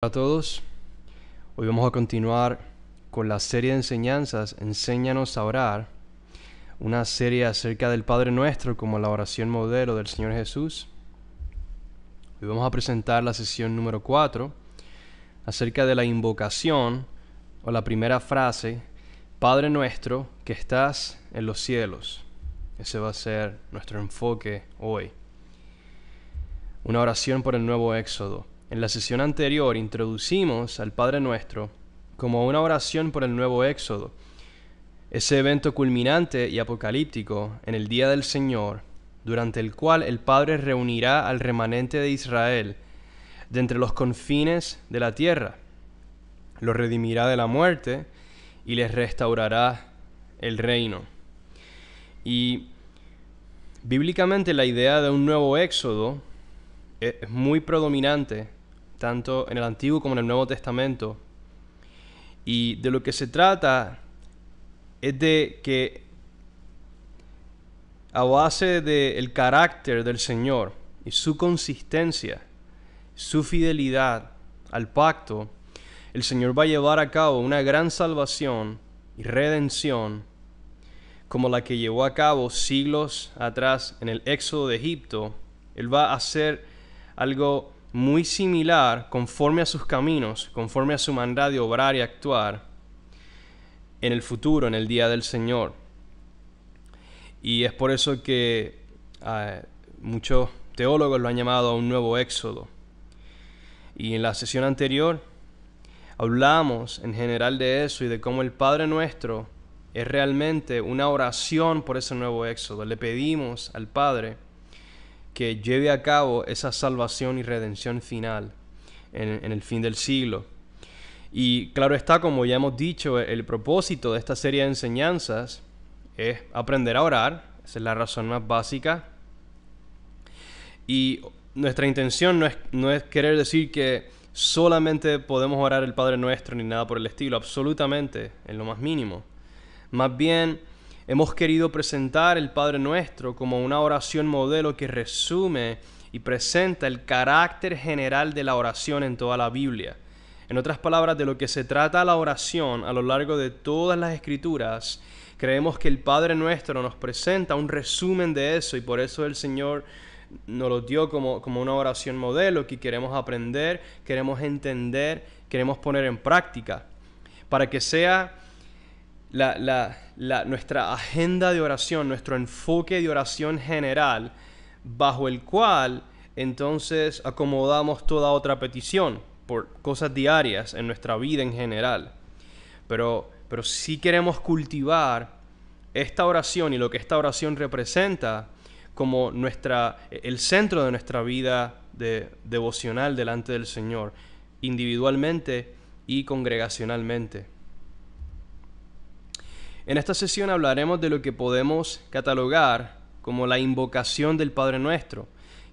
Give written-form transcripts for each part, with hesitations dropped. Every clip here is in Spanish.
Hola a todos, hoy vamos a continuar con la serie de enseñanzas Enséñanos a orar, una serie acerca del Padre Nuestro como la oración modelo del Señor Jesús. Hoy vamos a presentar la sesión número 4 acerca de la invocación o la primera frase, Padre Nuestro que estás en los cielos. Ese va a ser nuestro enfoque hoy. Una oración por el nuevo éxodo. En la sesión anterior introducimos al Padre Nuestro como una oración por el nuevo éxodo, ese evento culminante y apocalíptico en el día del Señor, durante el cual el Padre reunirá al remanente de Israel de entre los confines de la tierra, los redimirá de la muerte y les restaurará el reino. Y bíblicamente la idea de un nuevo éxodo es muy predominante tanto en el Antiguo como en el Nuevo Testamento. Y de lo que se trata es de que a base del carácter del Señor y su consistencia, su fidelidad al pacto, el Señor va a llevar a cabo una gran salvación y redención como la que llevó a cabo siglos atrás en el éxodo de Egipto. Él va a hacer algo muy similar conforme a sus caminos, conforme a su manera de obrar y actuar en el futuro, en el día del Señor. Y es por eso que muchos teólogos lo han llamado un nuevo éxodo. Y en la sesión anterior hablamos en general de eso y de cómo el Padre Nuestro es realmente una oración por ese nuevo éxodo. Le pedimos al Padre que lleve a cabo esa salvación y redención final en el fin del siglo. Y claro está, como ya hemos dicho, el propósito de esta serie de enseñanzas es aprender a orar. Esa es la razón más básica. Y nuestra intención no es querer decir que solamente podemos orar el Padre Nuestro ni nada por el estilo, absolutamente, en lo más mínimo. Más bien, hemos querido presentar el Padre Nuestro como una oración modelo que resume y presenta el carácter general de la oración en toda la Biblia. En otras palabras, de lo que se trata la oración a lo largo de todas las Escrituras, creemos que el Padre Nuestro nos presenta un resumen de eso y por eso el Señor nos lo dio como una oración modelo que queremos aprender, queremos entender, queremos poner en práctica, para que sea nuestra agenda de oración, nuestro enfoque de oración general, bajo el cual entonces acomodamos toda otra petición por cosas diarias en nuestra vida en general. Pero si queremos cultivar esta oración y lo que esta oración representa como el centro de nuestra vida devocional delante del Señor, individualmente y congregacionalmente. En esta sesión hablaremos de lo que podemos catalogar como la invocación del Padre Nuestro,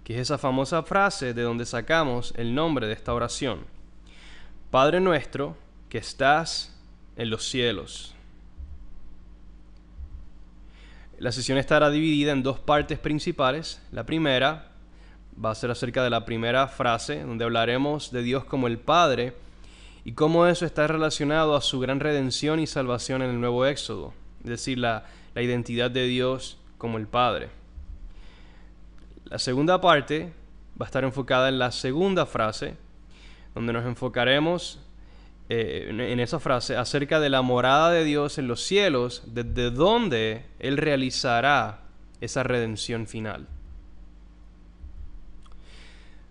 que es esa famosa frase de donde sacamos el nombre de esta oración. Padre Nuestro que estás en los cielos. La sesión estará dividida en dos partes principales. La primera va a ser acerca de la primera frase, donde hablaremos de Dios como el Padre y cómo eso está relacionado a su gran redención y salvación en el nuevo éxodo, es decir, la identidad de Dios como el Padre. La segunda parte va a estar enfocada en la segunda frase, donde nos enfocaremos en esa frase acerca de la morada de Dios en los cielos, desde donde Él realizará esa redención final.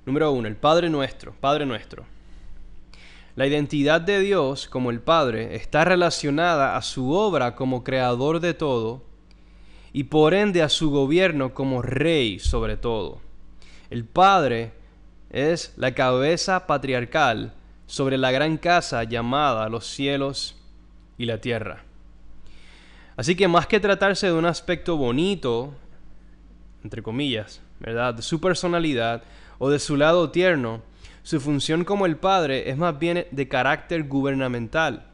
Número 1, el Padre Nuestro. Padre Nuestro. La identidad de Dios como el Padre está relacionada a su obra como creador de todo y por ende a su gobierno como rey sobre todo. El Padre es la cabeza patriarcal sobre la gran casa llamada los cielos y la tierra. Así que más que tratarse de un aspecto bonito, entre comillas, ¿verdad?, de su personalidad o de su lado tierno, su función como el Padre es más bien de carácter gubernamental.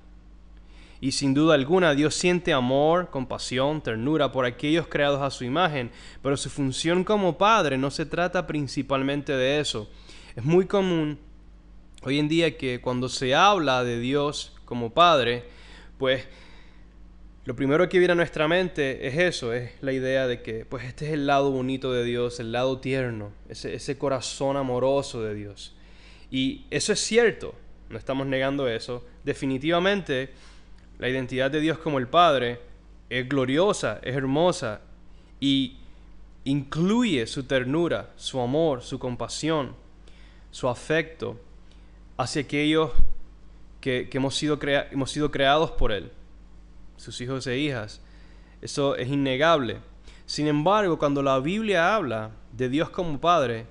Y sin duda alguna Dios siente amor, compasión, ternura por aquellos creados a su imagen, pero su función como Padre no se trata principalmente de eso. Es muy común Hoy en día que cuando se habla de Dios como Padre, pues lo primero que viene a nuestra mente es eso, es la idea de que pues este es el lado bonito de Dios, el lado tierno, ese corazón amoroso de Dios. Y eso es cierto, no estamos negando eso. Definitivamente la identidad de Dios como el Padre es gloriosa, es hermosa y incluye su ternura, su amor, su compasión, su afecto hacia aquellos que hemos sido creados por Él, sus hijos e hijas. Eso es innegable. Sin embargo, cuando la Biblia habla de Dios como Padre,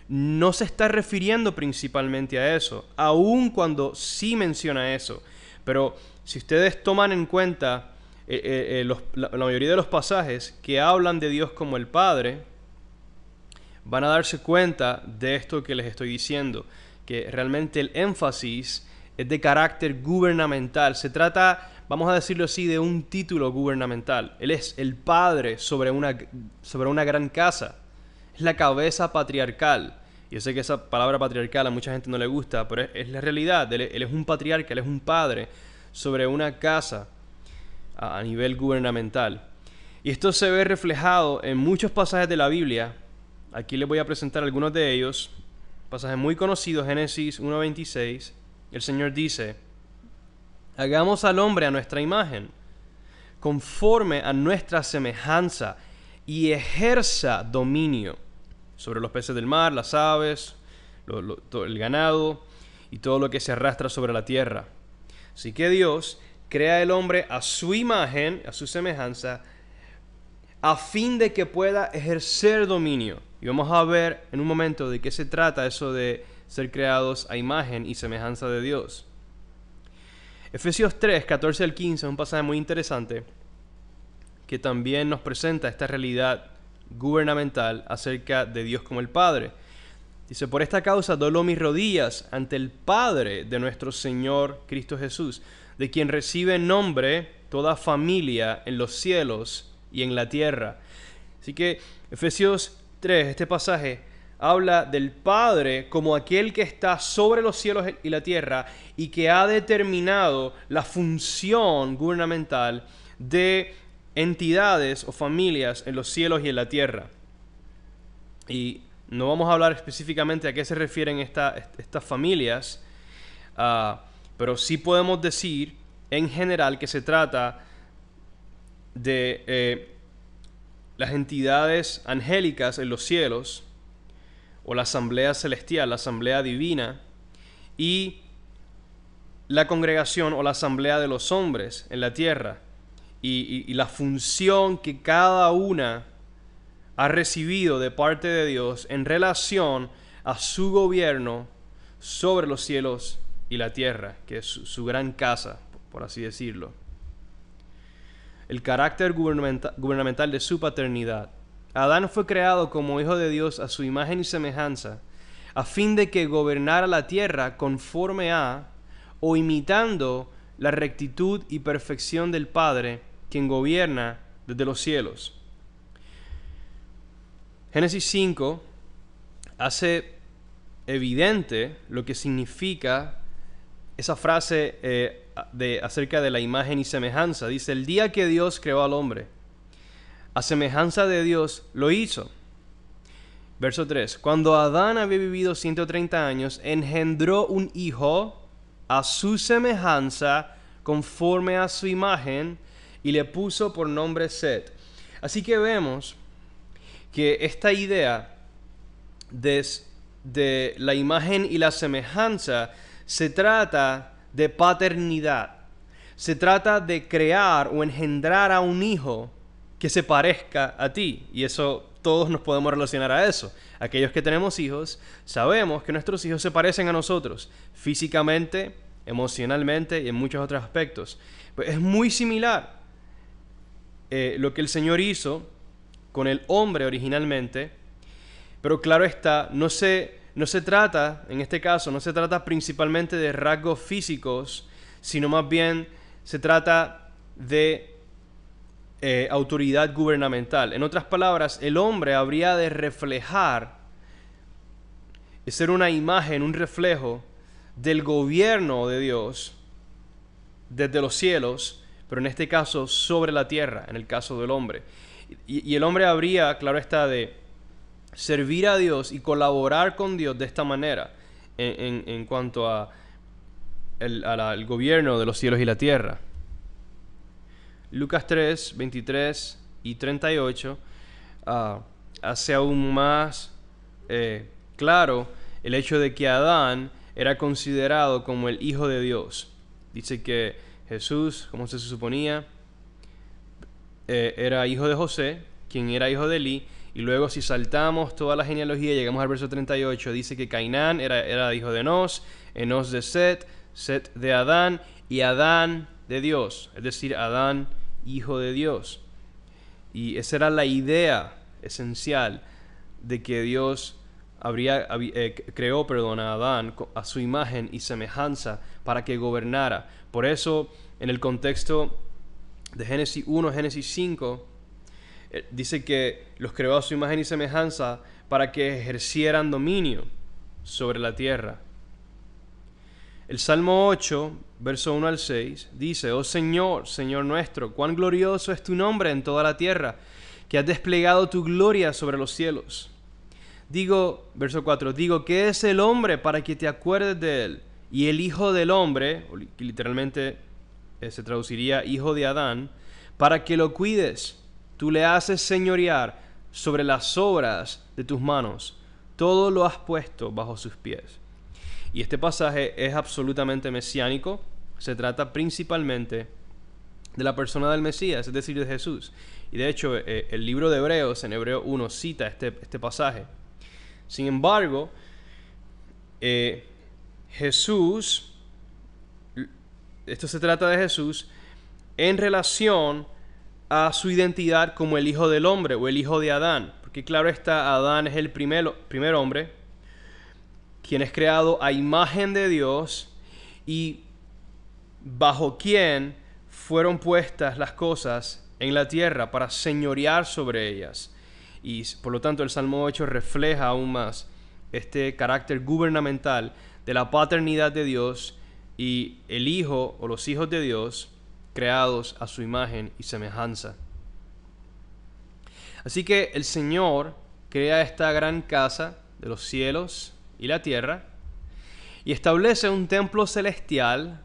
no se está refiriendo principalmente a eso, aun cuando sí menciona eso. Pero si ustedes toman en cuenta la mayoría de los pasajes que hablan de Dios como el Padre, van a darse cuenta de esto que les estoy diciendo, que realmente el énfasis es de carácter gubernamental. Se trata, vamos a decirlo así, de un título gubernamental. Él es el padre sobre una gran casa. Es la cabeza patriarcal. Yo sé que esa palabra patriarcal a mucha gente no le gusta, pero es la realidad. Él es un patriarca, él es un padre sobre una casa a nivel gubernamental. Y esto se ve reflejado en muchos pasajes de la Biblia. Aquí les voy a presentar algunos de ellos. Pasaje muy conocido, Génesis 1:26. El Señor dice: hagamos al hombre a nuestra imagen, conforme a nuestra semejanza, y ejerza dominio sobre los peces del mar, las aves, el ganado y todo lo que se arrastra sobre la tierra. Así que Dios crea al hombre a su imagen, a su semejanza, a fin de que pueda ejercer dominio. Y vamos a ver en un momento de qué se trata eso de ser creados a imagen y semejanza de Dios. Efesios 3, 14 al 15 es un pasaje muy interesante que también nos presenta esta realidad gubernamental acerca de Dios como el Padre. Dice: por esta causa doblo mis rodillas ante el Padre de nuestro Señor Cristo Jesús, de quien recibe nombre toda familia en los cielos y en la tierra. Así que Efesios 3, este pasaje, habla del Padre como aquel que está sobre los cielos y la tierra y que ha determinado la función gubernamental de entidades o familias en los cielos y en la tierra. Y no vamos a hablar específicamente a qué se refieren estas familias, pero sí podemos decir en general que se trata de las entidades angélicas en los cielos, o la asamblea celestial, la asamblea divina, y la congregación o la asamblea de los hombres en la tierra, y la función que cada una ha recibido de parte de Dios en relación a su gobierno sobre los cielos y la tierra, que es su gran casa, por así decirlo. El carácter gubernamental de su paternidad. Adán fue creado como hijo de Dios a su imagen y semejanza, a fin de que gobernara la tierra conforme a o imitando la rectitud y perfección del Padre, quien gobierna desde los cielos. Génesis 5 hace evidente lo que significa esa frase acerca de la imagen y semejanza. Dice: el día que Dios creó al hombre, a semejanza de Dios lo hizo. Verso 3. Cuando Adán había vivido 130 años, engendró un hijo a su semejanza, conforme a su imagen, y le puso por nombre Set. Así que vemos que esta idea de la imagen y la semejanza se trata de paternidad. Se trata de crear o engendrar a un hijo que se parezca a ti. Y eso todos nos podemos relacionar a eso. Aquellos que tenemos hijos sabemos que nuestros hijos se parecen a nosotros físicamente, emocionalmente y en muchos otros aspectos. Pues es muy similar lo que el Señor hizo con el hombre originalmente, pero claro está, no se trata, en este caso, no se trata principalmente de rasgos físicos, sino más bien se trata de autoridad gubernamental. En otras palabras, el hombre habría de reflejar, de ser una imagen, un reflejo del gobierno de Dios desde los cielos, pero en este caso sobre la tierra, en el caso del hombre. Y el hombre habría, claro está, de servir a Dios y colaborar con Dios de esta manera en cuanto al gobierno de los cielos y la tierra. Lucas 3, 23 y 38 hace aún más claro el hecho de que Adán era considerado como el hijo de Dios. Dice que Jesús, como se suponía, era hijo de José, quien era hijo de Elí, y luego si saltamos toda la genealogía y llegamos al verso 38, dice que Cainán era hijo de Enos, Enos de Set, Set de Adán, y Adán de Dios, es decir, Adán, hijo de Dios. Y esa era la idea esencial de que Dios creó a Adán a su imagen y semejanza para que gobernara. Por eso, en el contexto de Génesis 1, Génesis 5, dice que los creó a su imagen y semejanza para que ejercieran dominio sobre la tierra. El Salmo 8, verso 1 al 6, dice: Oh Señor, Señor nuestro, cuán glorioso es tu nombre en toda la tierra, que has desplegado tu gloria sobre los cielos. Verso 4, digo, ¿qué es el hombre para que te acuerdes de él? Y el hijo del hombre, o literalmente se traduciría hijo de Adán, para que lo cuides. Tú le haces señorear sobre las obras de tus manos. Todo lo has puesto bajo sus pies. Y este pasaje es absolutamente mesiánico. Se trata principalmente de la persona del Mesías, es decir, de Jesús. Y de hecho, el libro de Hebreos, en Hebreo 1, cita este pasaje. Sin embargo, Jesús, esto se trata de Jesús en relación a su identidad como el hijo del hombre o el hijo de Adán. Porque claro está, Adán es el primer hombre, quien es creado a imagen de Dios y bajo quien fueron puestas las cosas en la tierra para señorear sobre ellas. Y por lo tanto el Salmo 8 refleja aún más este carácter gubernamental de la paternidad de Dios y el Hijo o los hijos de Dios creados a su imagen y semejanza. Así que el Señor crea esta gran casa de los cielos y la tierra y establece un templo celestial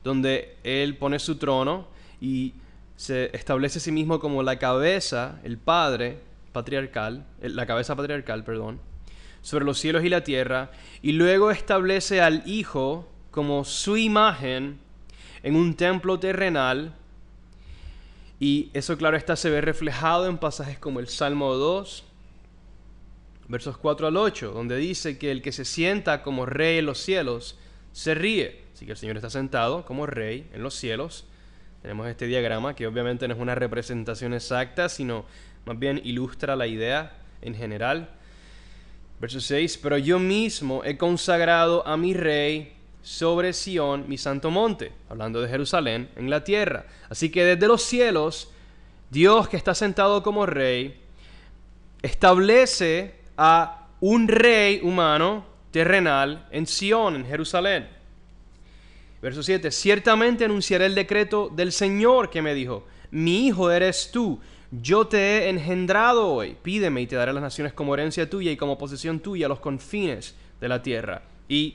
donde Él pone su trono y se establece a sí mismo como la cabeza, el Padre patriarcal, la cabeza patriarcal, sobre los cielos y la tierra, y luego establece al Hijo como su imagen en un templo terrenal, y eso claro está se ve reflejado en pasajes como el Salmo 2, versos 4 al 8, donde dice que el que se sienta como rey en los cielos se ríe. Así que el Señor está sentado como rey en los cielos. Tenemos este diagrama que obviamente no es una representación exacta, sino más bien ilustra la idea en general. Verso 6, pero yo mismo he consagrado a mi rey sobre Sión, mi santo monte, hablando de Jerusalén, en la tierra. Así que desde los cielos, Dios que está sentado como rey, establece a un rey humano, terrenal, en Sión, en Jerusalén. Verso 7, ciertamente anunciaré el decreto del Señor que me dijo, mi hijo eres tú, yo te he engendrado hoy, pídeme y te daré las naciones como herencia tuya y como posesión tuya los confines de la tierra. Y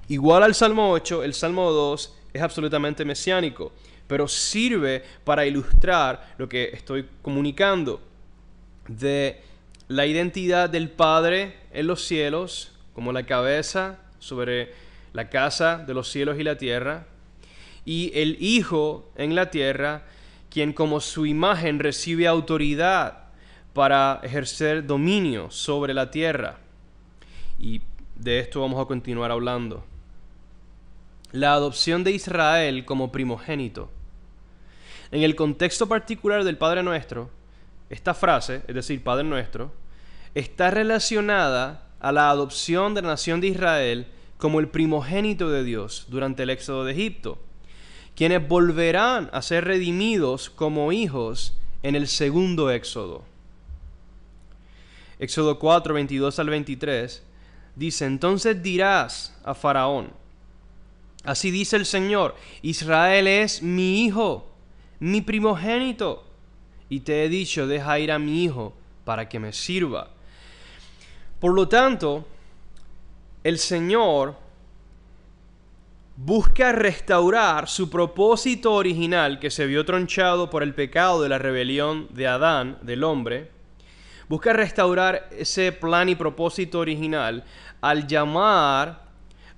igual al Salmo 8, el Salmo 2 es absolutamente mesiánico, pero sirve para ilustrar lo que estoy comunicando de la identidad del Padre en los cielos como la cabeza sobre la casa de los cielos y la tierra, y el Hijo en la tierra, quien como su imagen recibe autoridad para ejercer dominio sobre la tierra. Y de esto vamos a continuar hablando. La adopción de Israel como primogénito. En el contexto particular del Padre Nuestro, esta frase, es decir, Padre Nuestro, está relacionada a la adopción de la nación de Israel como el primogénito de Dios durante el éxodo de Egipto, quienes volverán a ser redimidos como hijos en el segundo éxodo. Éxodo 4, 22 al 23, dice, entonces dirás a Faraón, Así dice el Señor: Israel es mi hijo, mi primogénito. Y te he dicho: deja ir a mi hijo para que me sirva. Por lo tanto, el Señor busca restaurar su propósito original, que se vio tronchado por el pecado de la rebelión de Adán, del hombre. Busca restaurar ese plan y propósito original al llamar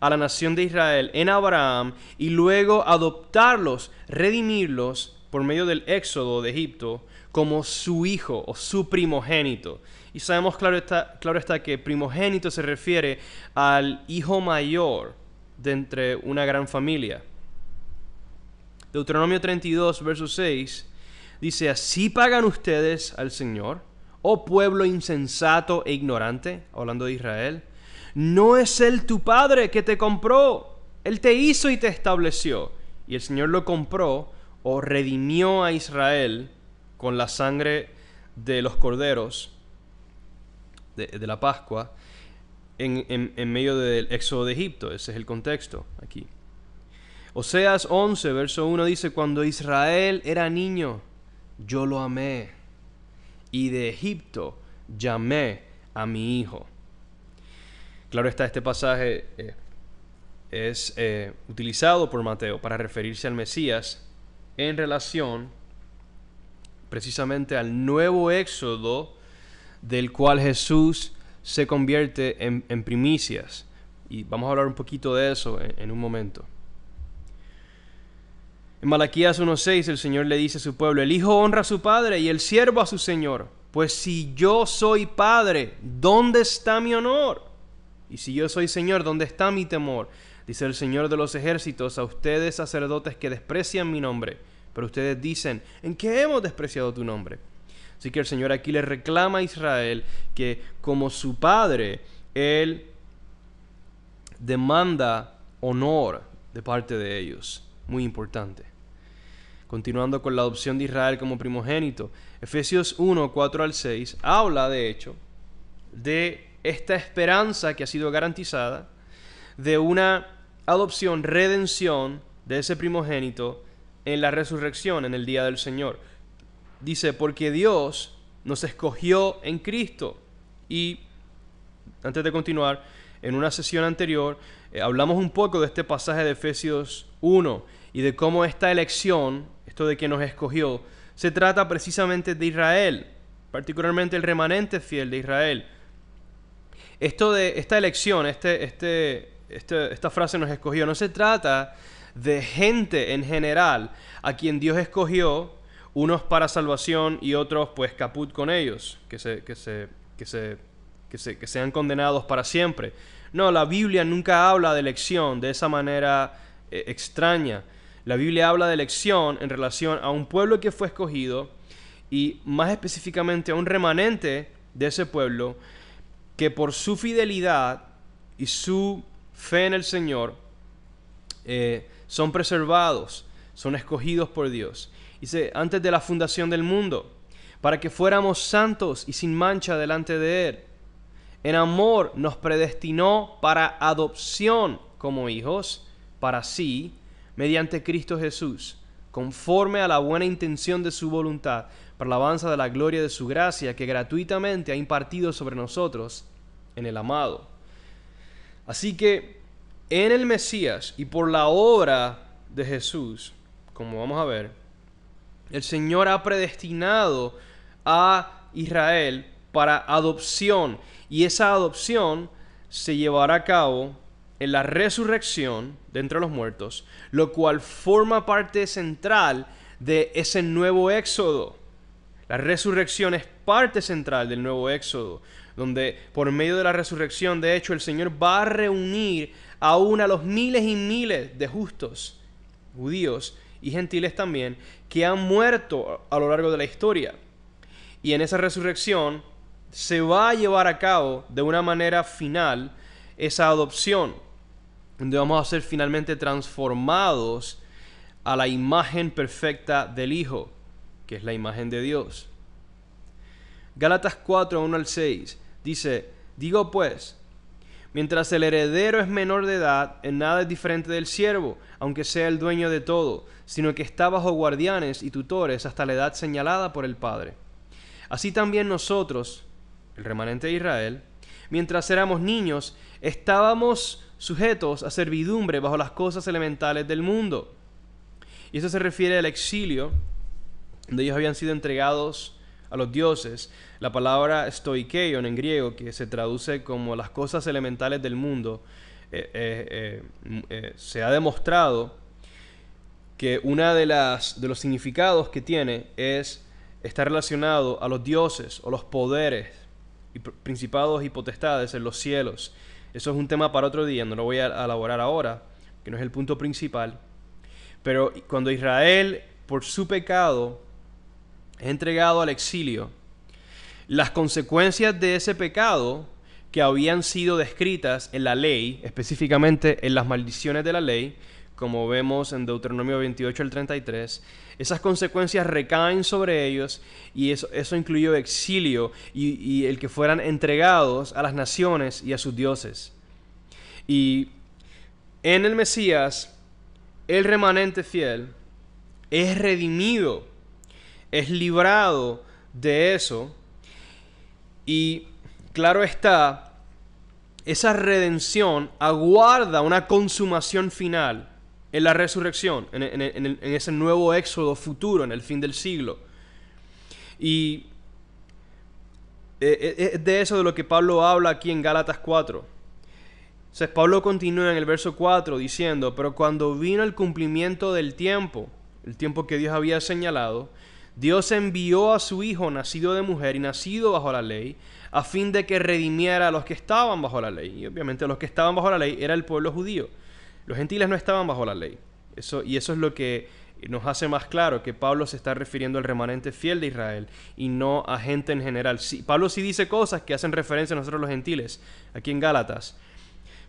a la nación de Israel en Abraham y luego adoptarlos, redimirlos por medio del éxodo de Egipto como su hijo o su primogénito. Y sabemos claro está que primogénito se refiere al hijo mayor de entre una gran familia. Deuteronomio 32, verso 6, dice: ¿así pagan ustedes al Señor, oh pueblo insensato e ignorante? Hablando de Israel. ¿No es Él tu Padre que te compró? Él te hizo y te estableció. Y el Señor lo compró o redimió a Israel con la sangre de los corderos de la Pascua en medio del éxodo de Egipto. Ese es el contexto aquí. Oseas 11, verso 1 dice: cuando Israel era niño, yo lo amé, y de Egipto llamé a mi hijo. Claro está, este pasaje es utilizado por Mateo para referirse al Mesías en relación precisamente al nuevo éxodo del cual Jesús se convierte en primicias. Y vamos a hablar un poquito de eso en un momento. En Malaquías 1:6 el Señor le dice a su pueblo: el hijo honra a su padre y el siervo a su señor. Pues si yo soy padre, ¿dónde está mi honor? Y si yo soy Señor, ¿dónde está mi temor? Dice el Señor de los ejércitos a ustedes, sacerdotes, que desprecian mi nombre. Pero ustedes dicen: ¿en qué hemos despreciado tu nombre? Así que el Señor aquí le reclama a Israel que, como su padre, Él demanda honor de parte de ellos. Muy importante. Continuando con la adopción de Israel como primogénito, Efesios 1, 4 al 6 habla, de hecho, de esta esperanza que ha sido garantizada, de una adopción, redención de ese primogénito en la resurrección, en el día del Señor. Dice: porque Dios nos escogió en Cristo. Y antes de continuar, en una sesión anterior hablamos un poco de este pasaje de Efesios 1 y de cómo esta elección, esto de que nos escogió, se trata precisamente de Israel, particularmente el remanente fiel de Israel. Esto de esta elección, esta frase nos escogió, no se trata de gente en general a quien Dios escogió, unos para salvación y otros pues caput con ellos, que sean condenados para siempre. No, la Biblia nunca habla de elección de esa manera extraña. La Biblia habla de elección en relación a un pueblo que fue escogido y más específicamente a un remanente de ese pueblo que por su fidelidad y su fe en el Señor son preservados, son escogidos por Dios. Dice: antes de la fundación del mundo, para que fuéramos santos y sin mancha delante de Él. En amor nos predestinó para adopción como hijos, para sí, mediante Cristo Jesús, conforme a la buena intención de su voluntad, para la alabanza de la gloria de su gracia, que gratuitamente ha impartido sobre nosotros en el amado. Así que en el Mesías y por la obra de Jesús, como vamos a ver, el Señor ha predestinado a Israel para adopción, y esa adopción se llevará a cabo en la resurrección de entre los muertos, lo cual forma parte central de ese nuevo éxodo. La resurrección es parte central del nuevo éxodo, donde por medio de la resurrección, de hecho, el Señor va a reunir aún a los miles y miles de justos, judíos y gentiles también, que han muerto a lo largo de la historia. Y en esa resurrección se va a llevar a cabo de una manera final esa adopción, donde vamos a ser finalmente transformados a la imagen perfecta del Hijo, que es la imagen de Dios. Gálatas 4, 1 al 6 dice: digo pues, Mientras el heredero es menor de edad, en nada es diferente del siervo, aunque sea el dueño de todo, sino que está bajo guardianes y tutores hasta la edad señalada por el Padre. Así también nosotros, el remanente de Israel, mientras éramos niños, estábamos sujetos a servidumbre bajo las cosas elementales del mundo. Y eso se refiere al exilio, donde ellos habían sido entregados a los dioses. La palabra stoikeion en griego, que se traduce como las cosas elementales del mundo, se ha demostrado que una de los significados que tiene está relacionado a los dioses o los poderes y principados y potestades en los cielos. Eso es un tema para otro día, no lo voy a elaborar ahora, que no es el punto principal. Pero cuando Israel, por su pecado, es entregado al exilio, las consecuencias de ese pecado que habían sido descritas en la ley, específicamente en las maldiciones de la ley, como vemos en Deuteronomio 28 al 33, esas consecuencias recaen sobre ellos y eso incluyó exilio y el que fueran entregados a las naciones y a sus dioses. Y en el Mesías, el remanente fiel es redimido, es librado de eso. Y claro está, esa redención aguarda una consumación final en la resurrección, en ese nuevo éxodo futuro, en el fin del siglo. Y es de eso de lo que Pablo habla aquí en Gálatas 4. Entonces Pablo continúa en el verso 4 diciendo: pero cuando vino el cumplimiento del tiempo, el tiempo que Dios había señalado, Dios envió a su Hijo nacido de mujer y nacido bajo la ley, a fin de que redimiera a los que estaban bajo la ley. Y obviamente los que estaban bajo la ley era el pueblo judío. Los gentiles no estaban bajo la ley. Eso es lo que nos hace más claro que Pablo se está refiriendo al remanente fiel de Israel y no a gente en general. Sí, Pablo sí dice cosas que hacen referencia a nosotros los gentiles, aquí en Gálatas.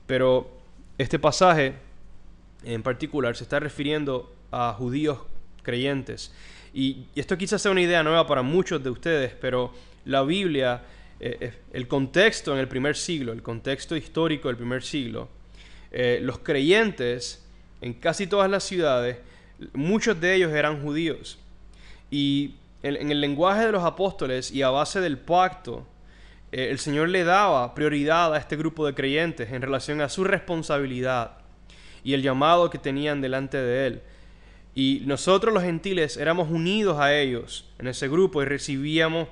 Pero este pasaje en particular se está refiriendo a judíos creyentes. Y esto quizás sea una idea nueva para muchos de ustedes, pero la Biblia, el contexto en el primer siglo, el contexto histórico del primer siglo, los creyentes en casi todas las ciudades, muchos de ellos eran judíos. Y en el lenguaje de los apóstoles y a base del pacto, el Señor le daba prioridad a este grupo de creyentes en relación a su responsabilidad y el llamado que tenían delante de Él. Y nosotros los gentiles éramos unidos a ellos en ese grupo y recibíamos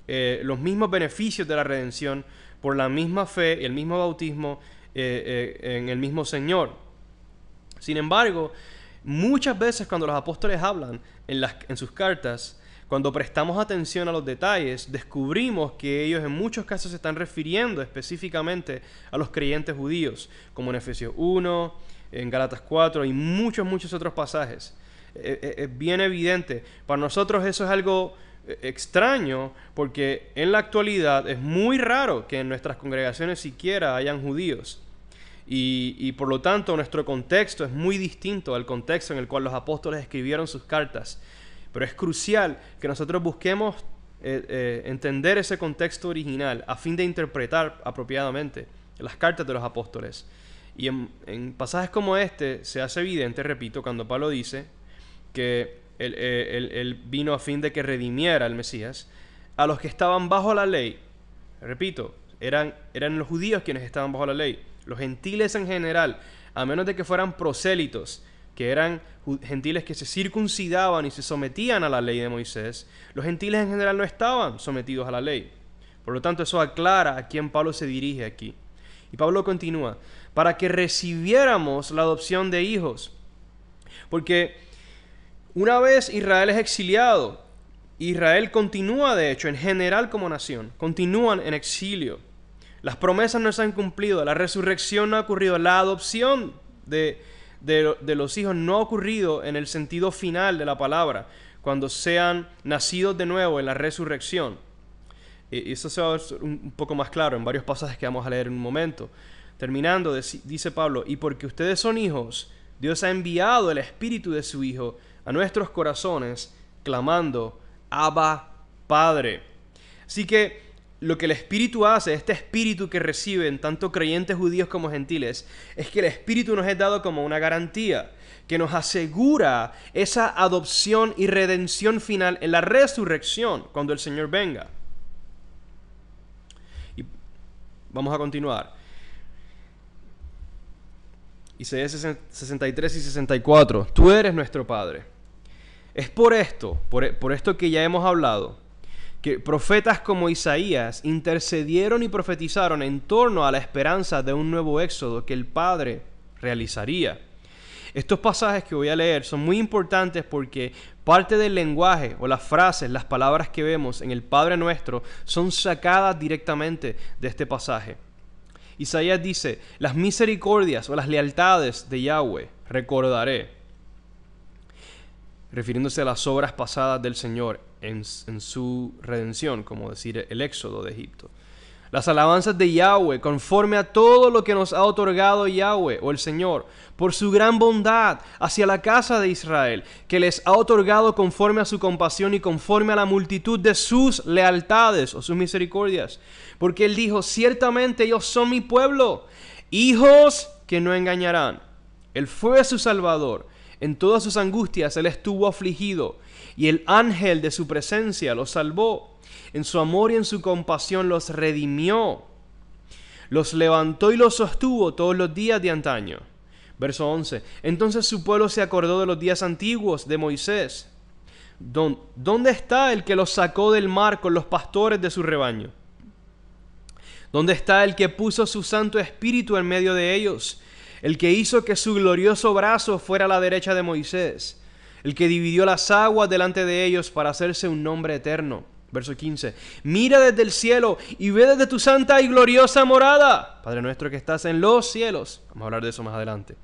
los mismos beneficios de la redención por la misma fe y el mismo bautismo en el mismo Señor. Sin embargo, muchas veces cuando los apóstoles hablan en sus cartas, cuando prestamos atención a los detalles, descubrimos que ellos en muchos casos se están refiriendo específicamente a los creyentes judíos, como en Efesios 1, en Gálatas 4 y muchos otros pasajes. Es bien evidente. Para nosotros eso es algo extraño porque en la actualidad es muy raro que en nuestras congregaciones siquiera hayan judíos. Y por lo tanto nuestro contexto es muy distinto al contexto en el cual los apóstoles escribieron sus cartas. Pero es crucial que nosotros busquemos entender ese contexto original a fin de interpretar apropiadamente las cartas de los apóstoles. Y en pasajes como este se hace evidente, repito, cuando Pablo dice que él vino a fin de que redimiera al Mesías a los que estaban bajo la ley. Repito, eran los judíos quienes estaban bajo la ley. Los gentiles en general, a menos de que fueran prosélitos, que eran gentiles que se circuncidaban y se sometían a la ley de Moisés, los gentiles en general no estaban sometidos a la ley. Por lo tanto, eso aclara a quién Pablo se dirige aquí. Y Pablo continúa: para que recibiéramos la adopción de hijos. Porque una vez Israel es exiliado, Israel continúa de hecho en general como nación, continúan en exilio. Las promesas no se han cumplido, la resurrección no ha ocurrido, la adopción de los hijos no ha ocurrido en el sentido final de la palabra, cuando sean nacidos de nuevo en la resurrección. Y eso se va a ver un poco más claro en varios pasajes que vamos a leer en un momento. Terminando, dice Pablo: y porque ustedes son hijos, Dios ha enviado el Espíritu de su Hijo a nuestros corazones, clamando: Abba, Padre. Así que lo que el Espíritu hace, este Espíritu que reciben tanto creyentes judíos como gentiles, es que el Espíritu nos es dado como una garantía que nos asegura esa adopción y redención final en la resurrección cuando el Señor venga. Y vamos a continuar. Isaías 63 y 64. Tú eres nuestro Padre. Es por esto que ya hemos hablado, que profetas como Isaías intercedieron y profetizaron en torno a la esperanza de un nuevo éxodo que el Padre realizaría. Estos pasajes que voy a leer son muy importantes porque parte del lenguaje o las frases, las palabras que vemos en el Padre Nuestro son sacadas directamente de este pasaje. Isaías dice: las misericordias o las lealtades de Yahweh recordaré, refiriéndose a las obras pasadas del Señor en su redención, como decir el éxodo de Egipto. Las alabanzas de Yahweh conforme a todo lo que nos ha otorgado Yahweh o el Señor por su gran bondad hacia la casa de Israel, que les ha otorgado conforme a su compasión y conforme a la multitud de sus lealtades o sus misericordias. Porque Él dijo: ciertamente ellos son mi pueblo, hijos que no engañarán. Él fue su Salvador. En todas sus angustias Él estuvo afligido, y el ángel de su presencia los salvó. En su amor y en su compasión los redimió. Los levantó y los sostuvo todos los días de antaño. Verso 11. Entonces su pueblo se acordó de los días antiguos de Moisés. ¿Dónde está el que los sacó del mar con los pastores de su rebaño? ¿Dónde está el que puso su Santo Espíritu en medio de ellos? El que hizo que su glorioso brazo fuera a la derecha de Moisés. El que dividió las aguas delante de ellos para hacerse un nombre eterno. Verso 15. Mira desde el cielo y ve desde tu santa y gloriosa morada, Padre nuestro que estás en los cielos. Vamos a hablar de eso más adelante.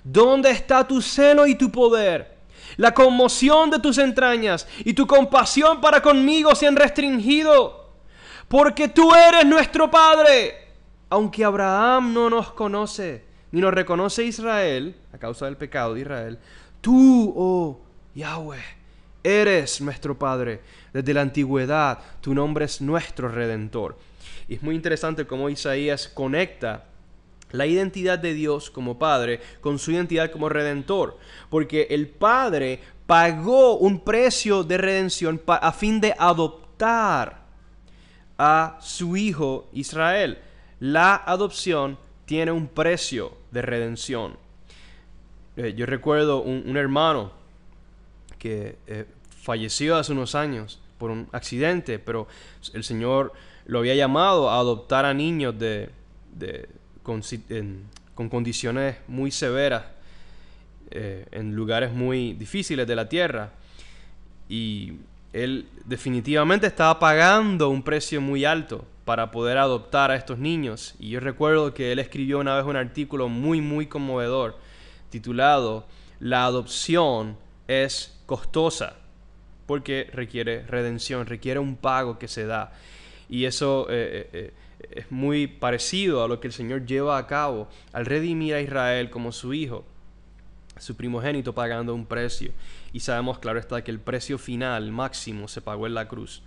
¿Dónde está tu celo y tu poder? La conmoción de tus entrañas y tu compasión para conmigo se han restringido. Porque tú eres nuestro Padre. Aunque Abraham no nos conoce, ni nos reconoce Israel, a causa del pecado de Israel, tú, oh Yahweh, eres nuestro Padre. Desde la antigüedad, tu nombre es nuestro Redentor. Y es muy interesante cómo Isaías conecta la identidad de Dios como Padre con su identidad como Redentor. Porque el Padre pagó un precio de redención a fin de adoptar a su Hijo Israel. La adopción tiene un precio de redención. Yo recuerdo un hermano que falleció hace unos años por un accidente, pero el Señor lo había llamado a adoptar a niños con condiciones muy severas en lugares muy difíciles de la tierra, y Él definitivamente estaba pagando un precio muy alto para poder adoptar a estos niños. Y yo recuerdo que él escribió una vez un artículo muy muy conmovedor titulado "La adopción es costosa", porque requiere redención, requiere un pago que se da. Y eso es muy parecido a lo que el Señor lleva a cabo al redimir a Israel como su hijo, su primogénito, pagando un precio. Y sabemos, claro está, que el precio final, máximo, se pagó en la cruz.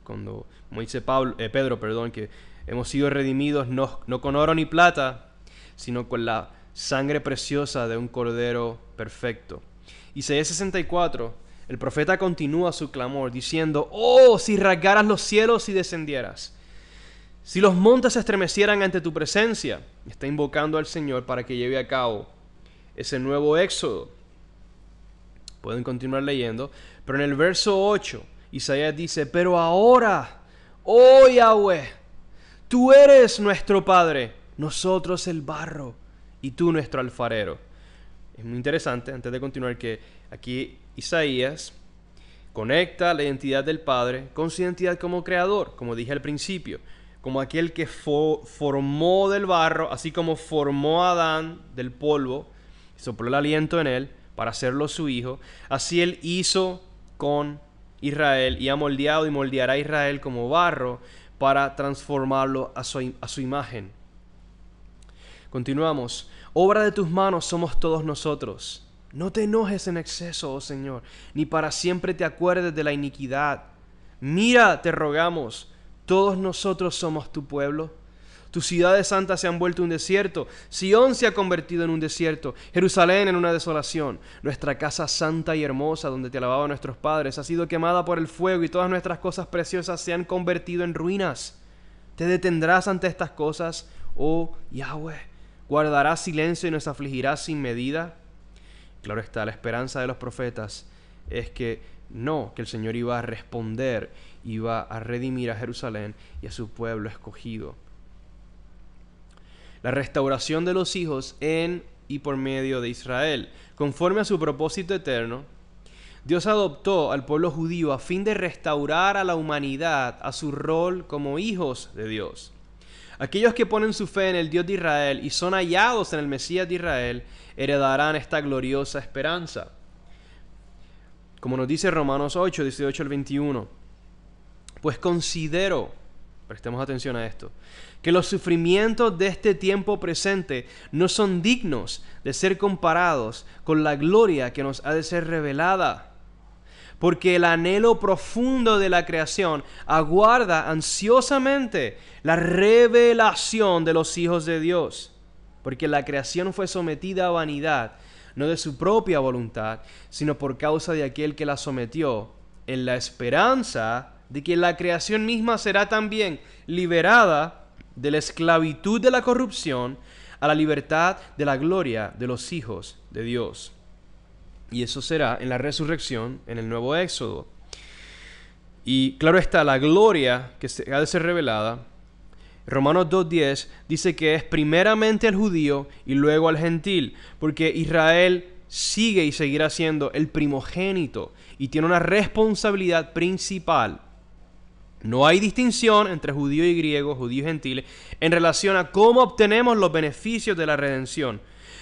Cuando, como dice Pedro, que hemos sido redimidos no con oro ni plata, sino con la sangre preciosa de un cordero perfecto. Isaías 64. El profeta continúa su clamor diciendo: oh, si rasgaras los cielos y descendieras, si los montes se estremecieran ante tu presencia. Está invocando al Señor para que lleve a cabo ese nuevo éxodo. Pueden continuar leyendo, pero en el verso 8 Isaías dice: pero ahora, oh Yahweh, tú eres nuestro Padre, nosotros el barro y tú nuestro alfarero. Es muy interesante, antes de continuar, que aquí Isaías conecta la identidad del Padre con su identidad como creador, como dije al principio, como aquel que formó del barro, así como formó a Adán del polvo, sopló el aliento en él para hacerlo su hijo. Así Él hizo con Israel y ha moldeado y moldeará a Israel como barro para transformarlo a su imagen. Continuamos. Obra de tus manos somos todos nosotros. No te enojes en exceso, oh Señor, ni para siempre te acuerdes de la iniquidad. Mira, te rogamos, Todos nosotros somos tu pueblo. Tus ciudades santas se han vuelto un desierto. Sión se ha convertido en un desierto. Jerusalén en una desolación. Nuestra casa santa y hermosa, donde te alababan nuestros padres, ha sido quemada por el fuego y todas nuestras cosas preciosas se han convertido en ruinas. ¿Te detendrás ante estas cosas, oh Yahweh? ¿Guardarás silencio y nos afligirás sin medida? Claro está, la esperanza de los profetas es que el Señor iba a responder, iba a redimir a Jerusalén y a su pueblo escogido. La restauración de los hijos en y por medio de Israel. Conforme a su propósito eterno, Dios adoptó al pueblo judío a fin de restaurar a la humanidad a su rol como hijos de Dios. Aquellos que ponen su fe en el Dios de Israel y son hallados en el Mesías de Israel, heredarán esta gloriosa esperanza. Como nos dice Romanos 8, 18 al 21. Pues considero, prestemos atención a esto, que los sufrimientos de este tiempo presente no son dignos de ser comparados con la gloria que nos ha de ser revelada. Porque el anhelo profundo de la creación aguarda ansiosamente la revelación de los hijos de Dios. Porque la creación fue sometida a vanidad, no de su propia voluntad, sino por causa de aquel que la sometió, en la esperanza de que la creación misma será también liberada de la esclavitud de la corrupción a la libertad de la gloria de los hijos de Dios. Y eso será en la resurrección, en el nuevo Éxodo. Y claro está, la gloria que ha de ser revelada, Romanos 2:10 dice que es primeramente al judío y luego al gentil, porque Israel sigue y seguirá siendo el primogénito y tiene una responsabilidad principal. No hay distinción entre judío y griego, judío y gentil, en relación a cómo obtenemos los beneficios de la redención.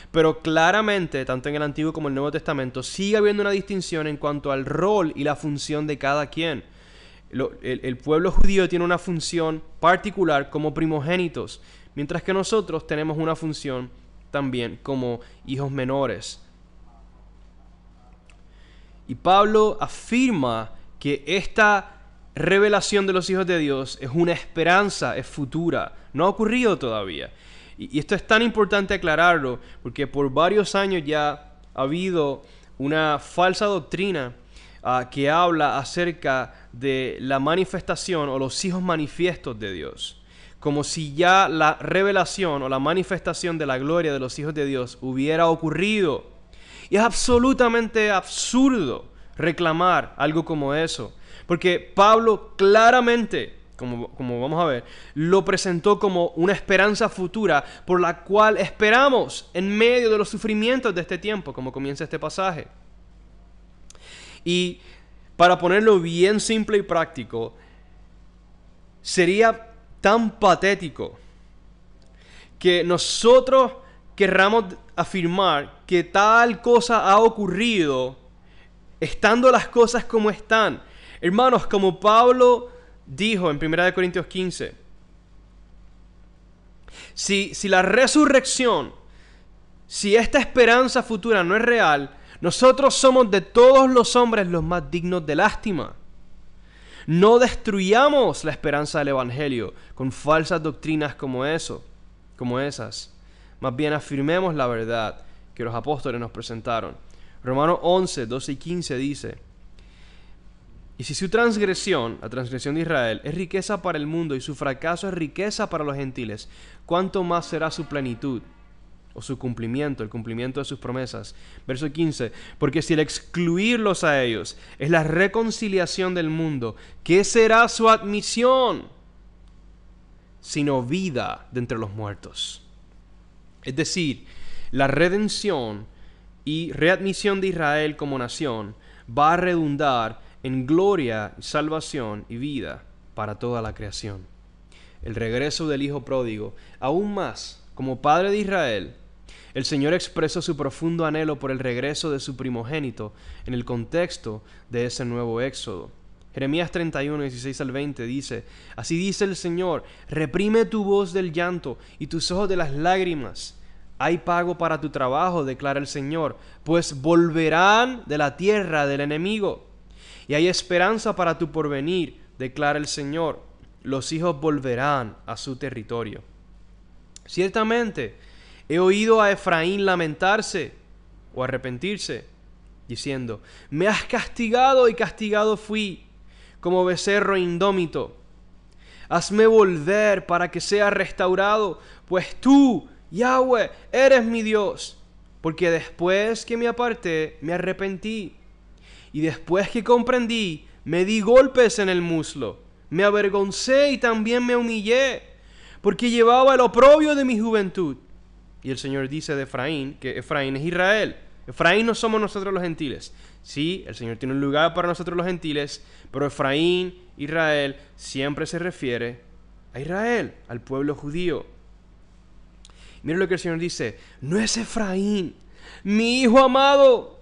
Pero claramente, tanto en el Antiguo como en el Nuevo Testamento, sigue habiendo una distinción en cuanto al rol y la función de cada quien. El pueblo judío tiene una función particular como primogénitos, mientras que nosotros tenemos una función también como hijos menores. Y Pablo afirma que esta revelación de los hijos de Dios es una esperanza, es futura, no ha ocurrido todavía. Y esto es tan importante aclararlo, porque por varios años ya ha habido una falsa doctrina que habla acerca de la manifestación o los hijos manifiestos de Dios, como si ya la revelación o la manifestación de la gloria de los hijos de Dios hubiera ocurrido. Y es absolutamente absurdo reclamar algo como eso, porque Pablo claramente, como vamos a ver, lo presentó como una esperanza futura por la cual esperamos en medio de los sufrimientos de este tiempo, como comienza este pasaje. Y para ponerlo bien simple y práctico, sería tan patético que nosotros querramos afirmar que tal cosa ha ocurrido estando las cosas como están. Hermanos, como Pablo dijo en 1 Corintios 15, si la resurrección, si esta esperanza futura no es real, nosotros somos de todos los hombres los más dignos de lástima. No destruyamos la esperanza del Evangelio con falsas doctrinas como esas. Más bien afirmemos la verdad que los apóstoles nos presentaron. Romanos 11, 12 y 15 dice: y si su transgresión, la transgresión de Israel, es riqueza para el mundo y su fracaso es riqueza para los gentiles, ¿cuánto más será su plenitud o su cumplimiento, el cumplimiento de sus promesas? Verso 15, porque si el excluirlos a ellos es la reconciliación del mundo, ¿qué será su admisión? Sino vida de entre los muertos. Es decir, la redención y readmisión de Israel como nación va a redundar en gloria, salvación y vida para toda la creación. El regreso del Hijo pródigo, aún más, como Padre de Israel, el Señor expresó su profundo anhelo por el regreso de su primogénito en el contexto de ese nuevo éxodo. Jeremías 31, 16 al 20 dice: así dice el Señor, reprime tu voz del llanto y tus ojos de las lágrimas. Hay pago para tu trabajo, declara el Señor, pues volverán de la tierra del enemigo. Y hay esperanza para tu porvenir, declara el Señor. los hijos volverán a su territorio. Ciertamente, he oído a Efraín lamentarse o arrepentirse, diciendo: me has castigado y castigado fui, como becerro indómito. Hazme volver para que sea restaurado, pues tú, Yahweh, eres mi Dios. Porque después que me aparté, me arrepentí. Y después que comprendí, me di golpes en el muslo. Me avergoncé y también me humillé, porque llevaba el oprobio de mi juventud. Y el Señor dice de Efraín, que Efraín es Israel. Efraín no somos nosotros los gentiles. Sí, el Señor tiene un lugar para nosotros los gentiles, pero Efraín, Israel, siempre se refiere a Israel, al pueblo judío. Mira lo que el Señor dice: no es Efraín, mi hijo amado,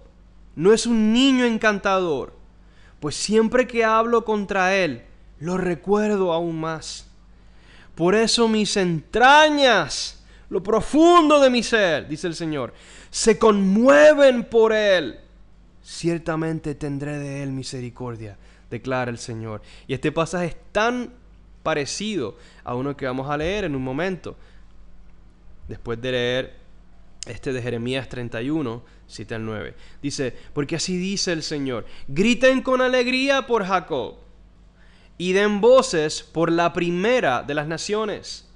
no es un niño encantador, pues siempre que hablo contra él, lo recuerdo aún más. Por eso mis entrañas, lo profundo de mi ser, dice el Señor, se conmueven por él. Ciertamente tendré de él misericordia, declara el Señor. Y este pasaje es tan parecido a uno que vamos a leer en un momento. Después de leer este de Jeremías 31, 7 al 9. Dice: porque así dice el Señor: griten con alegría por Jacob, y den voces por la primera de las naciones.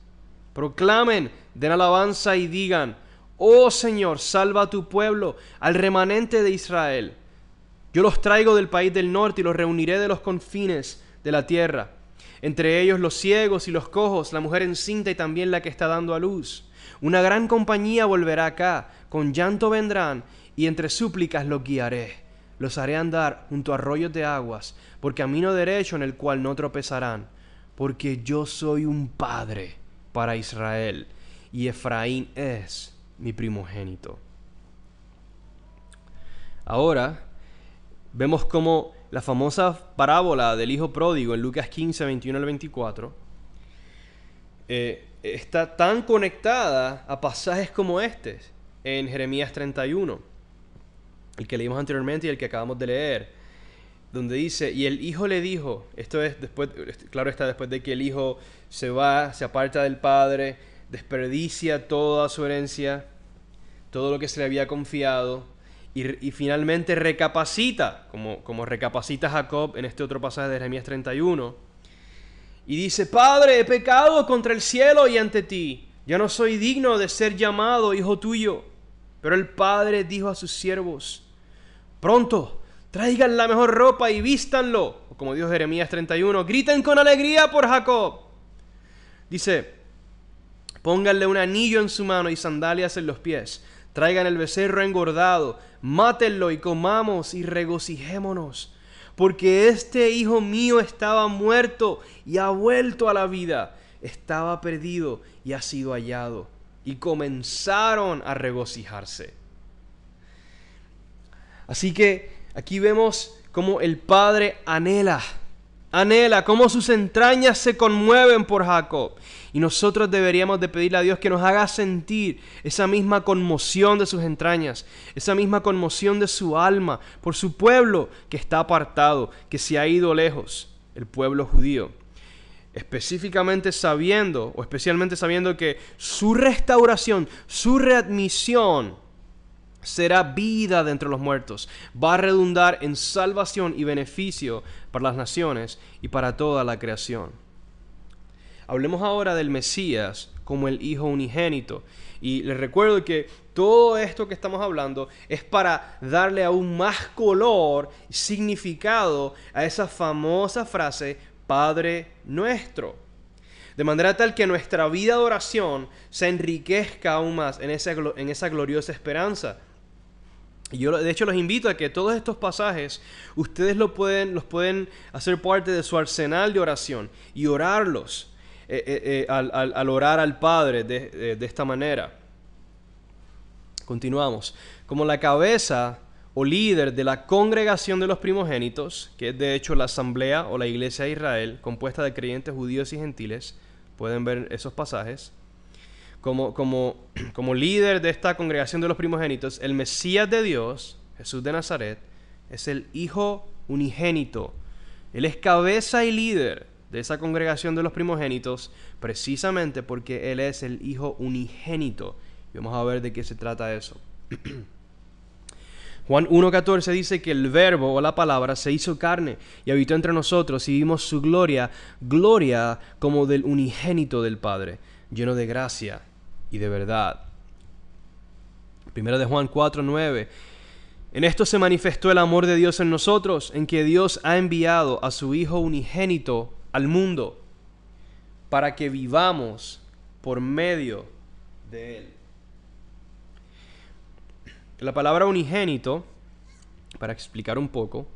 Proclamen, den alabanza y digan: oh Señor, salva a tu pueblo, al remanente de Israel. Yo los traigo del país del norte y los reuniré de los confines de la tierra. Entre ellos los ciegos y los cojos, la mujer encinta y también la que está dando a luz. Una gran compañía volverá acá, con llanto vendrán, y entre súplicas los guiaré. Los haré andar junto a arroyos de aguas, por camino derecho en el cual no tropezarán. Porque yo soy un padre para Israel, y Efraín es mi primogénito. Ahora vemos cómo la famosa parábola del hijo pródigo en Lucas 15, 21 al 24 está tan conectada a pasajes como este en Jeremías 31, el que leímos anteriormente y el que acabamos de leer, donde dice: y el hijo le dijo, esto es después, claro está, después de que el hijo se va, se aparta del padre, desperdicia toda su herencia, todo lo que se le había confiado, y finalmente recapacita, como recapacita Jacob en este otro pasaje de Jeremías 31, y dice: Padre, he pecado contra el cielo y ante ti, ya no soy digno de ser llamado hijo tuyo. Pero el padre dijo a sus siervos: pronto, traigan la mejor ropa y vístanlo. O como dijo Jeremías 31, griten con alegría por Jacob. Dice: pónganle un anillo en su mano y sandalias en los pies. Traigan el becerro engordado, mátenlo y comamos y regocijémonos. Porque este hijo mío estaba muerto y ha vuelto a la vida. Estaba perdido y ha sido hallado. Y comenzaron a regocijarse. Así que aquí vemos cómo el padre anhela, cómo sus entrañas se conmueven por Jacob. Y nosotros deberíamos de pedirle a Dios que nos haga sentir esa misma conmoción de sus entrañas, esa misma conmoción de su alma por su pueblo que está apartado, que se ha ido lejos, el pueblo judío. Especialmente sabiendo que su restauración, su readmisión será vida de entre los muertos. Va a redundar en salvación y beneficio para las naciones y para toda la creación. Hablemos ahora del Mesías como el Hijo unigénito. Y les recuerdo que todo esto que estamos hablando es para darle aún más color y significado a esa famosa frase: Padre nuestro. De manera tal que nuestra vida de oración se enriquezca aún más en esa gloriosa esperanza. Y yo de hecho los invito a que todos estos pasajes ustedes los pueden hacer parte de su arsenal de oración y orarlos al orar al Padre de esta manera. Continuamos. Como la cabeza o líder de la congregación de los primogénitos, que es de hecho la asamblea o la iglesia de Israel, compuesta de creyentes judíos y gentiles, pueden ver esos pasajes. Como líder de esta congregación de los primogénitos, el Mesías de Dios, Jesús de Nazaret, es el Hijo unigénito. Él es cabeza y líder de esa congregación de los primogénitos, precisamente porque Él es el Hijo unigénito. Y vamos a ver de qué se trata eso. Juan 1:14 dice que el verbo o la palabra se hizo carne y habitó entre nosotros y vimos su gloria, gloria como del unigénito del Padre, lleno de gracia y de verdad. Primera de Juan 4:9. En esto se manifestó el amor de Dios en nosotros, en que Dios ha enviado a su Hijo unigénito al mundo para que vivamos por medio de Él. La palabra unigénito, para explicar un poco,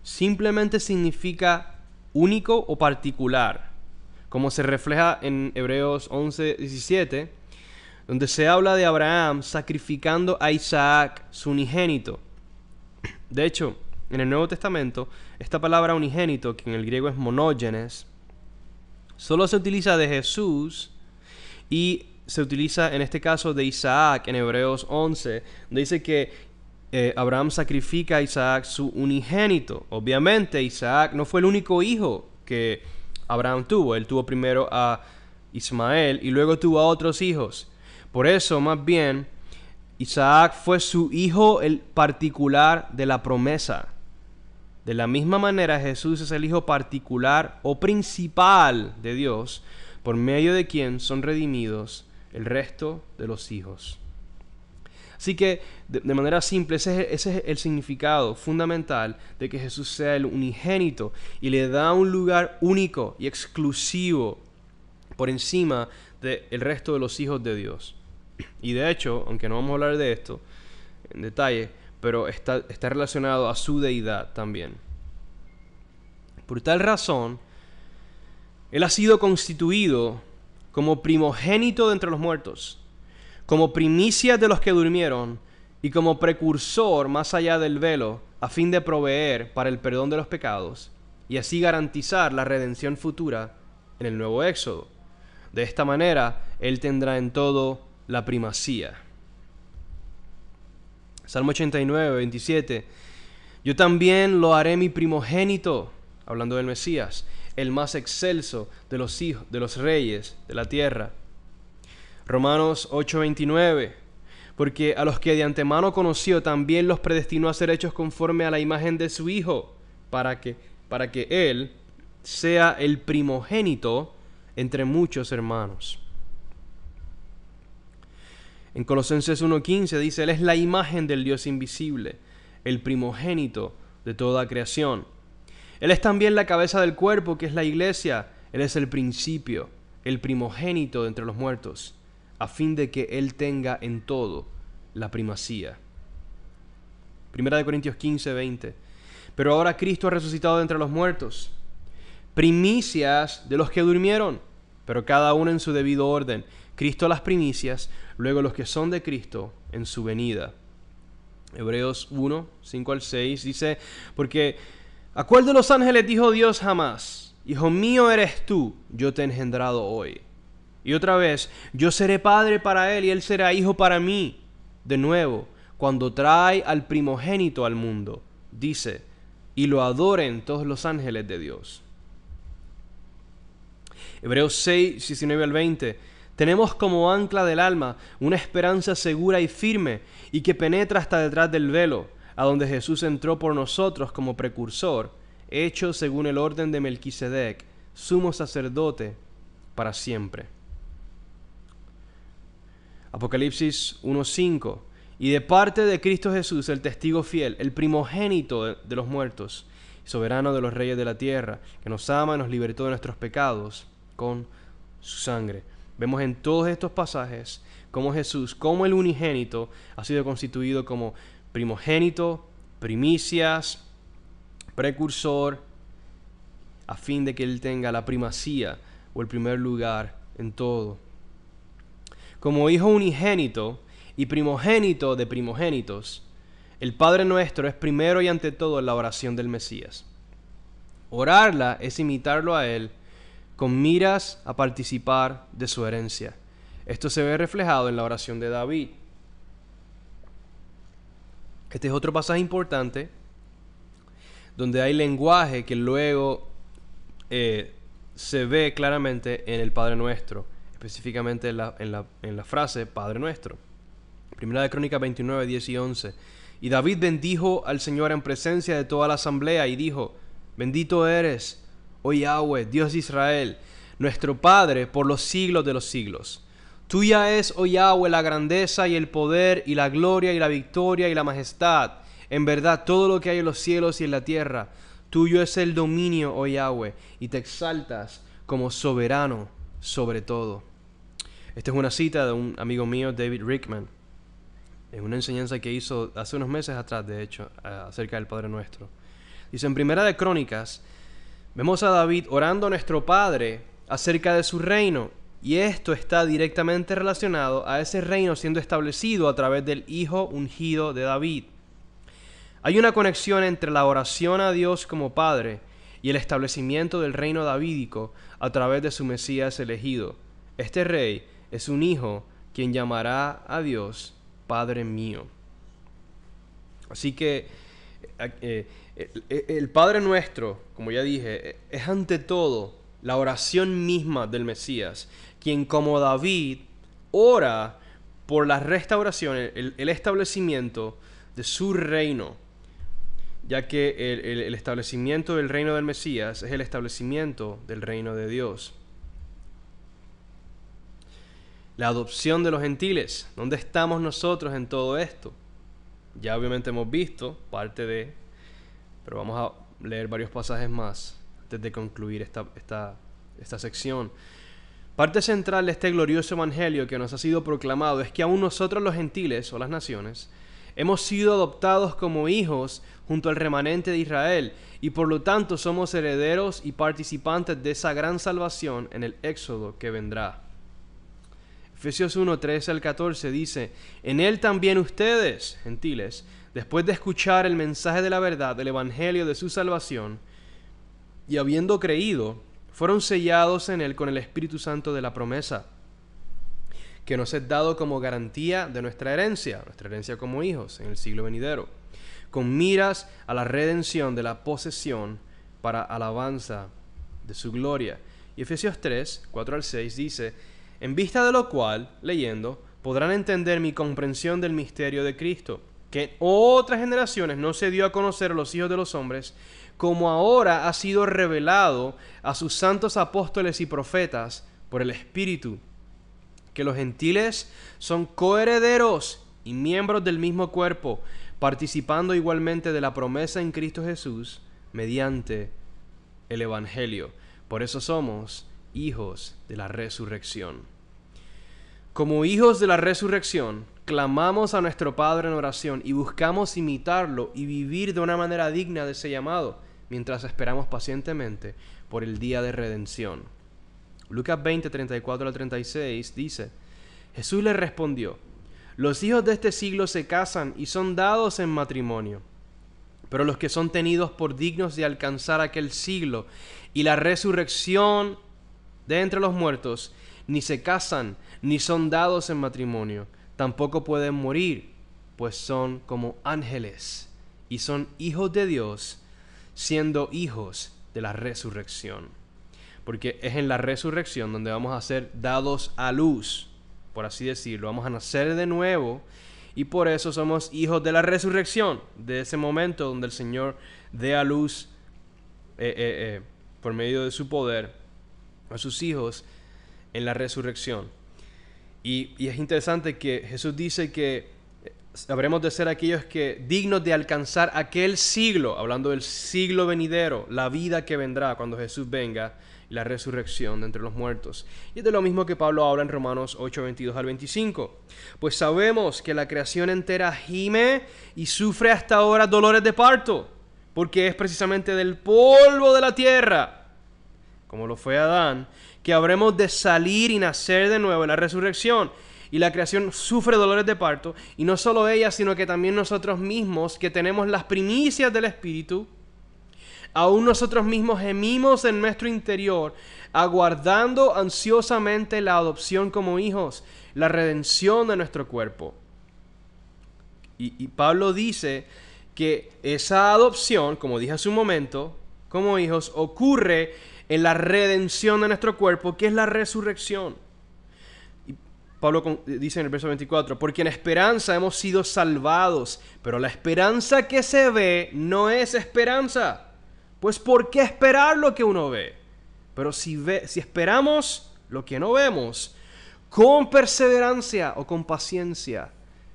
simplemente significa único o particular, como se refleja en Hebreos 11:17, donde se habla de Abraham sacrificando a Isaac, su unigénito. De hecho, en el Nuevo Testamento, esta palabra unigénito, que en el griego es monógenes, solo se utiliza de Jesús y se utiliza en este caso de Isaac en Hebreos 11, donde dice que Abraham sacrifica a Isaac, su unigénito. Obviamente Isaac no fue el único hijo que Abraham tuvo. Él tuvo primero a Ismael y luego tuvo a otros hijos. Por eso, más bien, Isaac fue su hijo el particular de la promesa. De la misma manera, Jesús es el hijo particular o principal de Dios, por medio de quien son redimidos el resto de los hijos. Así que, de manera simple, ese es el significado fundamental de que Jesús sea el unigénito y le da un lugar único y exclusivo por encima del resto de los hijos de Dios. Y de hecho, aunque no vamos a hablar de esto en detalle, pero está relacionado a su deidad también. Por tal razón, Él ha sido constituido como primogénito de entre los muertos, como primicia de los que durmieron y como precursor más allá del velo, a fin de proveer para el perdón de los pecados y así garantizar la redención futura en el nuevo Éxodo. De esta manera, Él tendrá en todo la primacía. Salmo 89:27. Yo también lo haré mi primogénito, hablando del Mesías, el más excelso de los hijos, de los reyes de la tierra. Romanos 8:29. Porque a los que de antemano conoció también los predestinó a ser hechos conforme a la imagen de su Hijo, para que Él sea el primogénito entre muchos hermanos. En Colosenses 1:15 dice, Él es la imagen del Dios invisible, el primogénito de toda creación. Él es también la cabeza del cuerpo, que es la iglesia. Él es el principio, el primogénito de entre los muertos, a fin de que Él tenga en todo la primacía. Primera de Corintios 15:20. Pero ahora Cristo ha resucitado de entre los muertos, primicias de los que durmieron, pero cada uno en su debido orden. Cristo las primicias, luego los que son de Cristo en su venida. Hebreos 1:5-6 dice, porque ¿a cuál de los ángeles dijo Dios jamás? Hijo mío eres tú, yo te he engendrado hoy. Y otra vez, yo seré padre para él y él será hijo para mí. De nuevo, cuando trae al primogénito al mundo, dice, y lo adoren todos los ángeles de Dios. Hebreos 6:19-20. Tenemos como ancla del alma una esperanza segura y firme y que penetra hasta detrás del velo, a donde Jesús entró por nosotros como precursor, hecho según el orden de Melquisedec, sumo sacerdote para siempre. Apocalipsis 1:5. Y de parte de Cristo Jesús, el testigo fiel, el primogénito de los muertos, soberano de los reyes de la tierra, que nos ama y nos libertó de nuestros pecados con su sangre. Vemos en todos estos pasajes cómo Jesús, como el unigénito, ha sido constituido como primogénito, primicias, precursor, a fin de que Él tenga la primacía o el primer lugar en todo. Como hijo unigénito y primogénito de primogénitos, el Padre nuestro es primero y ante todo la oración del Mesías. Orarla es imitarlo a Él con miras a participar de su herencia. Esto se ve reflejado en la oración de David. Este es otro pasaje importante donde hay lenguaje que luego se ve claramente en el Padre Nuestro, específicamente en la frase Padre Nuestro. Primera de Crónicas 29, 10 y 11. Y David bendijo al Señor en presencia de toda la asamblea y dijo: Bendito eres, oh Yahweh, Dios de Israel, nuestro Padre por los siglos de los siglos. Tuya es, oh Yahweh, la grandeza y el poder y la gloria y la victoria y la majestad. En verdad, todo lo que hay en los cielos y en la tierra, tuyo es el dominio, oh Yahweh, y te exaltas como soberano sobre todo. Esta es una cita de un amigo mío, David Rickman. Es una enseñanza que hizo hace unos meses atrás, de hecho, acerca del Padre Nuestro. Dice, en Primera de Crónicas, vemos a David orando a nuestro Padre acerca de su reino, y esto está directamente relacionado a ese reino siendo establecido a través del Hijo ungido de David. Hay una conexión entre la oración a Dios como Padre y el establecimiento del reino davídico a través de su Mesías elegido. Este rey es un hijo quien llamará a Dios Padre mío. Así que el Padre Nuestro, como ya dije, es ante todo la oración misma del Mesías, quien como David ora por la restauración, el establecimiento de su reino, ya que el establecimiento del reino del Mesías es el establecimiento del reino de Dios. La adopción de los gentiles. ¿Dónde estamos nosotros en todo esto? Ya obviamente hemos visto parte de, pero vamos a leer varios pasajes más antes de concluir esta sección. Parte central de este glorioso evangelio que nos ha sido proclamado es que aún nosotros los gentiles o las naciones hemos sido adoptados como hijos junto al remanente de Israel y por lo tanto somos herederos y participantes de esa gran salvación en el éxodo que vendrá. Efesios 1, 13 al 14 dice, en él también ustedes, gentiles, después de escuchar el mensaje de la verdad, del evangelio de su salvación, y habiendo creído, fueron sellados en él con el Espíritu Santo de la promesa, que nos es dado como garantía de nuestra herencia como hijos en el siglo venidero, con miras a la redención de la posesión para alabanza de su gloria. Y Efesios 3, 4 al 6 dice, en vista de lo cual, leyendo, podrán entender mi comprensión del misterio de Cristo, que en otras generaciones no se dio a conocer a los hijos de los hombres, como ahora ha sido revelado a sus santos apóstoles y profetas por el Espíritu, que los gentiles son coherederos y miembros del mismo cuerpo, participando igualmente de la promesa en Cristo Jesús mediante el Evangelio. Por eso somos hijos de la resurrección. Como hijos de la resurrección, clamamos a nuestro Padre en oración y buscamos imitarlo y vivir de una manera digna de ese llamado, mientras esperamos pacientemente por el día de redención. Lucas 20, 34 al 36 dice, Jesús le respondió, los hijos de este siglo se casan y son dados en matrimonio, pero los que son tenidos por dignos de alcanzar aquel siglo y la resurrección de entre los muertos, ni se casan, ni son dados en matrimonio, tampoco pueden morir, pues son como ángeles, y son hijos de Dios, siendo hijos de la resurrección. Porque es en la resurrección donde vamos a ser dados a luz, por así decirlo, vamos a nacer de nuevo, y por eso somos hijos de la resurrección, de ese momento donde el Señor dé a luz por medio de su poder a sus hijos en la resurrección. Y es interesante que Jesús dice que habremos de ser aquellos que dignos de alcanzar aquel siglo, hablando del siglo venidero, la vida que vendrá cuando Jesús venga, y la resurrección de entre los muertos. Y es de lo mismo que Pablo habla en Romanos 8, 22 al 25. Pues sabemos que la creación entera gime y sufre hasta ahora dolores de parto, porque es precisamente del polvo de la tierra, como lo fue Adán, que habremos de salir y nacer de nuevo en la resurrección. Y la creación sufre dolores de parto, y no solo ella, sino que también nosotros mismos, que tenemos las primicias del Espíritu, aún nosotros mismos gemimos en nuestro interior, aguardando ansiosamente la adopción como hijos, la redención de nuestro cuerpo. Y Pablo dice que esa adopción, como dije hace un momento, como hijos, ocurre en la redención de nuestro cuerpo, que es la resurrección. Y Pablo dice en el verso 24, porque en esperanza hemos sido salvados, pero la esperanza que se ve no es esperanza. Pues ¿por qué esperar lo que uno ve? Pero si esperamos lo que no vemos, con perseverancia o con paciencia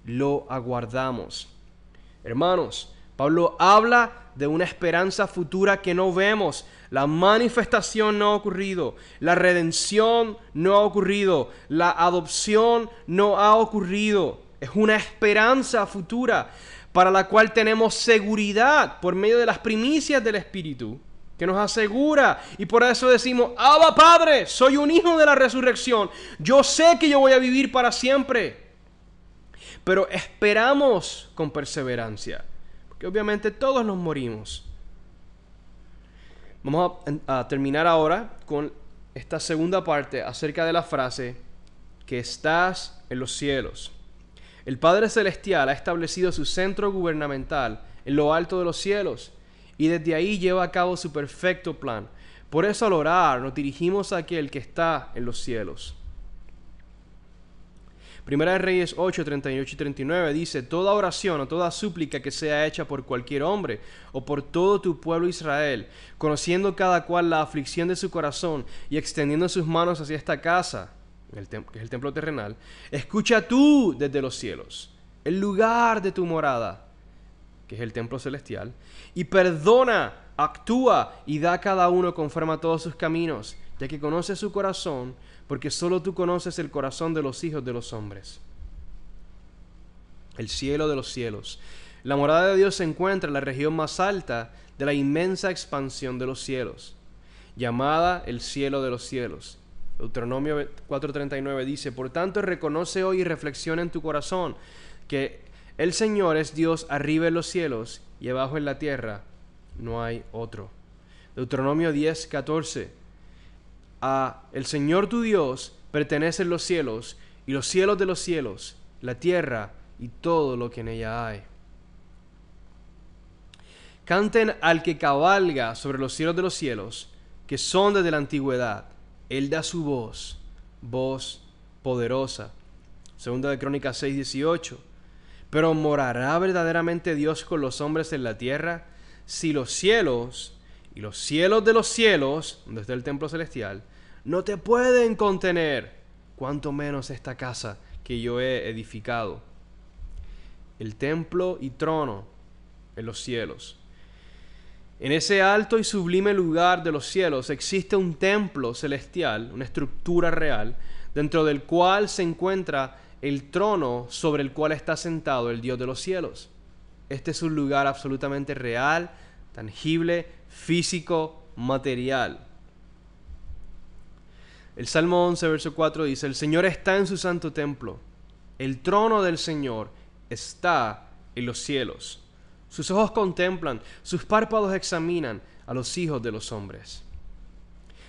lo aguardamos. Hermanos, Pablo habla de una esperanza futura que no vemos. La manifestación no ha ocurrido, la redención no ha ocurrido, la adopción no ha ocurrido. Es una esperanza futura para la cual tenemos seguridad por medio de las primicias del Espíritu, que nos asegura, y por eso decimos, Abba Padre, soy un hijo de la resurrección, yo sé que yo voy a vivir para siempre, pero esperamos con perseverancia, porque obviamente todos nos morimos. Vamos a terminar ahora con esta segunda parte acerca de la frase, que estás en los cielos. El Padre Celestial ha establecido su centro gubernamental en lo alto de los cielos, y desde ahí lleva a cabo su perfecto plan. Por eso al orar nos dirigimos a aquel que está en los cielos. Primera de Reyes 8, 38 y 39 dice, toda oración o toda súplica que sea hecha por cualquier hombre o por todo tu pueblo Israel, conociendo cada cual la aflicción de su corazón y extendiendo sus manos hacia esta casa, que es el templo terrenal, escucha tú desde los cielos, el lugar de tu morada, que es el templo celestial, y perdona, actúa y da a cada uno conforme a todos sus caminos, ya que conoces su corazón, porque solo tú conoces el corazón de los hijos de los hombres. El cielo de los cielos. La morada de Dios se encuentra en la región más alta de la inmensa expansión de los cielos, llamada el cielo de los cielos. Deuteronomio 4:39 dice, por tanto reconoce hoy y reflexiona en tu corazón que el Señor es Dios arriba en los cielos y abajo en la tierra no hay otro. Deuteronomio 10:14, a el Señor tu Dios pertenecen los cielos y los cielos de los cielos, la tierra y todo lo que en ella hay. Canten al que cabalga sobre los cielos de los cielos, que son desde la antigüedad. Él da su voz, voz poderosa. Segunda de Crónicas 6:18. Pero ¿morará verdaderamente Dios con los hombres en la tierra? Si los cielos y los cielos de los cielos, donde está el templo celestial, no te pueden contener, cuanto menos esta casa que yo he edificado. El templo y trono en los cielos. En ese alto y sublime lugar de los cielos existe un templo celestial, una estructura real, dentro del cual se encuentra el trono sobre el cual está sentado el Dios de los cielos. Este es un lugar absolutamente real, tangible, físico, material. El Salmo 11, verso 4 dice, el Señor está en su santo templo. El trono del Señor está en los cielos. Sus ojos contemplan, sus párpados examinan a los hijos de los hombres.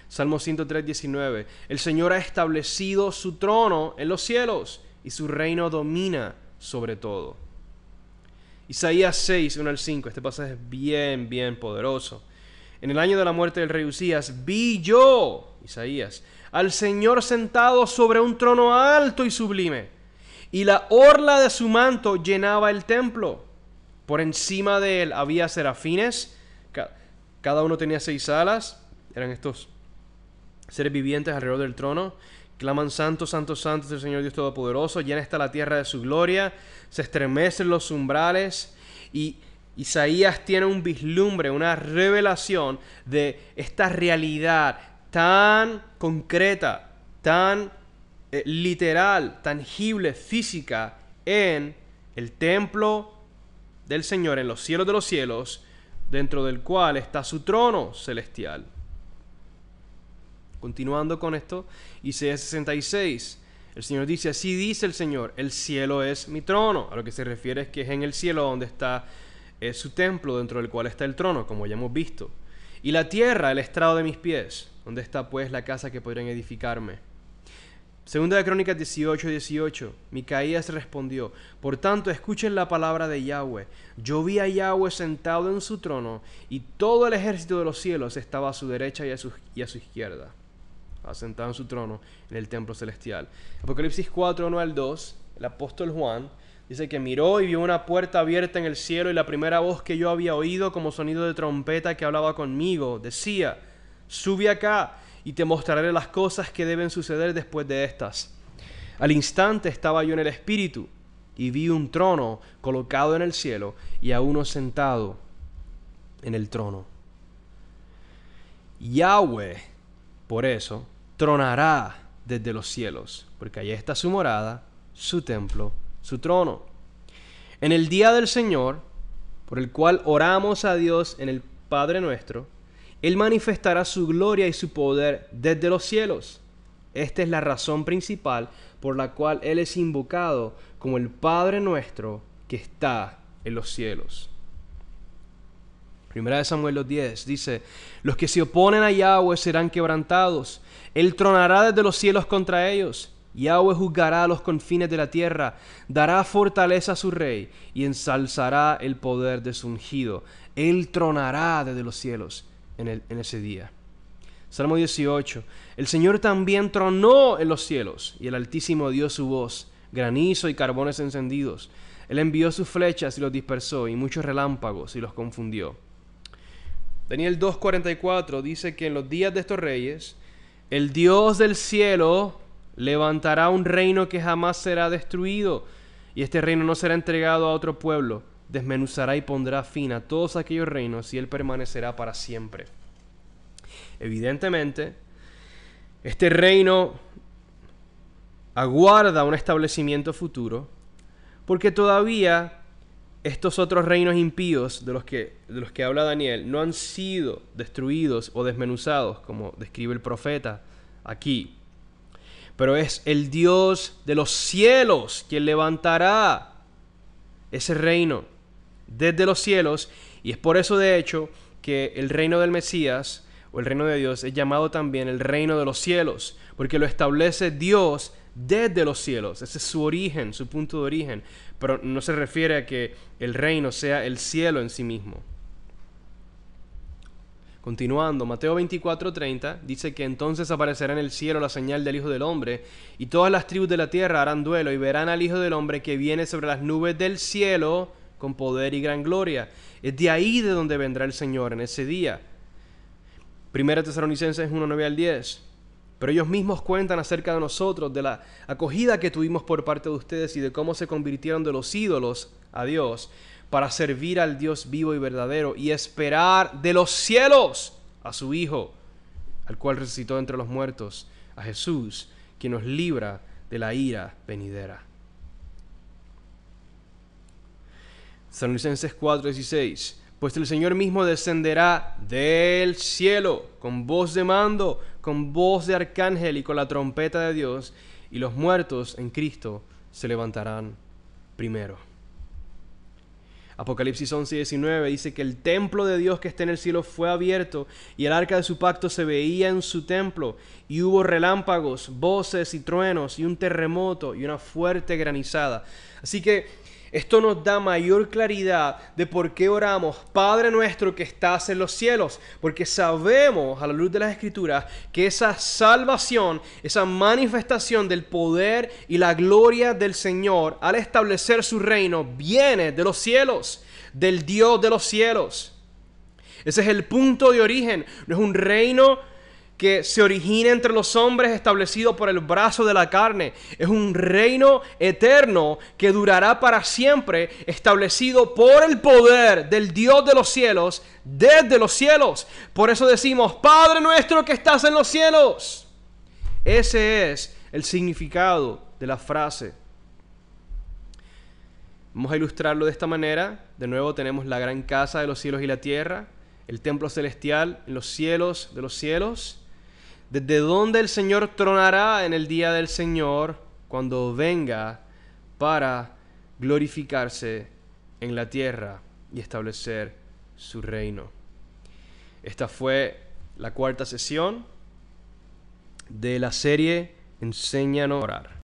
Salmo 103, 19. El Señor ha establecido su trono en los cielos y su reino domina sobre todo. Isaías 6, 1 al 5. Este pasaje es bien poderoso. En el año de la muerte del rey Usías, vi yo, Isaías, al Señor sentado sobre un trono alto y sublime, y la orla de su manto llenaba el templo. Por encima de él había serafines, cada uno tenía 6 alas, eran estos seres vivientes alrededor del trono. Claman, santo, santo, santo es el Señor Dios Todopoderoso, llena está la tierra de su gloria, se estremecen los umbrales. Y Isaías tiene un vislumbre, una revelación de esta realidad tan concreta, tan literal, tangible, física, en el templo del Señor, en los cielos de los cielos, dentro del cual está su trono celestial. Continuando con esto, Isaías 66, el Señor dice, así dice el Señor, el cielo es mi trono. A lo que se refiere es que es en el cielo donde está su templo, dentro del cual está el trono, como ya hemos visto. Y la tierra, el estrado de mis pies, donde está pues la casa que podrían edificarme. Segunda de Crónicas 18:18. Micaías respondió: por tanto, escuchen la palabra de Yahweh. Yo vi a Yahweh sentado en su trono, y todo el ejército de los cielos estaba a su derecha y a su izquierda, sentado en su trono en el templo celestial. Apocalipsis 4:1-2, el apóstol Juan dice que miró y vio una puerta abierta en el cielo, y la primera voz que yo había oído como sonido de trompeta que hablaba conmigo decía: sube acá y te mostraré las cosas que deben suceder después de estas. Al instante estaba yo en el Espíritu, y vi un trono colocado en el cielo, y a uno sentado en el trono. Yahweh, por eso, tronará desde los cielos, porque allí está su morada, su templo, su trono. En el día del Señor, por el cual oramos a Dios en el Padre nuestro, Él manifestará su gloria y su poder desde los cielos. Esta es la razón principal por la cual Él es invocado como el Padre nuestro que está en los cielos. Primera de Samuel 2:10 dice: los que se oponen a Yahweh serán quebrantados. Él tronará desde los cielos contra ellos. Yahweh juzgará a los confines de la tierra, dará fortaleza a su rey y ensalzará el poder de su ungido. Él tronará desde los cielos en ese día. Salmo 18. El Señor también tronó en los cielos, y el Altísimo dio su voz, granizo y carbones encendidos. Él envió sus flechas y los dispersó, y muchos relámpagos y los confundió. Daniel 2:44 dice que en los días de estos reyes, el Dios del cielo levantará un reino que jamás será destruido, y este reino no será entregado a otro pueblo. Desmenuzará y pondrá fin a todos aquellos reinos, y Él permanecerá para siempre. Evidentemente, este reino aguarda un establecimiento futuro, porque todavía estos otros reinos impíos de los que habla Daniel no han sido destruidos o desmenuzados, como describe el profeta aquí. Pero es el Dios de los cielos quien levantará ese reino desde los cielos, y es por eso de hecho que el reino del Mesías o el reino de Dios es llamado también el reino de los cielos, porque lo establece Dios desde los cielos. Ese es su origen, su punto de origen, pero no se refiere a que el reino sea el cielo en sí mismo. Continuando, Mateo 24:30 dice que entonces aparecerá en el cielo la señal del Hijo del Hombre, y todas las tribus de la tierra harán duelo y verán al Hijo del Hombre que viene sobre las nubes del cielo con poder y gran gloria. Es de ahí de donde vendrá el Señor en ese día. Primera Tesalonicenses 1:9-10. Pero ellos mismos cuentan acerca de nosotros, de la acogida que tuvimos por parte de ustedes y de cómo se convirtieron de los ídolos a Dios para servir al Dios vivo y verdadero y esperar de los cielos a su Hijo, al cual resucitó entre los muertos, a Jesús, quien nos libra de la ira venidera. Tesalonicenses 4:16. Pues el Señor mismo descenderá del cielo con voz de mando, con voz de arcángel y con la trompeta de Dios, y los muertos en Cristo se levantarán primero. Apocalipsis 11:19 dice que el templo de Dios que está en el cielo fue abierto, y el arca de su pacto se veía en su templo, y hubo relámpagos, voces y truenos, y un terremoto y una fuerte granizada. Así que esto nos da mayor claridad de por qué oramos: Padre nuestro que estás en los cielos, porque sabemos a la luz de las Escrituras que esa salvación, esa manifestación del poder y la gloria del Señor al establecer su reino viene de los cielos, del Dios de los cielos. Ese es el punto de origen. No es un reino que se origina entre los hombres establecido por el brazo de la carne. Es un reino eterno que durará para siempre, establecido por el poder del Dios de los cielos, desde los cielos. Por eso decimos: Padre nuestro que estás en los cielos. Ese es el significado de la frase. Vamos a ilustrarlo de esta manera. De nuevo tenemos la gran casa de los cielos y la tierra, el templo celestial en los cielos de los cielos, desde donde el Señor tronará en el día del Señor, cuando venga para glorificarse en la tierra y establecer su reino. Esta fue la cuarta sesión de la serie enséñanos a orar.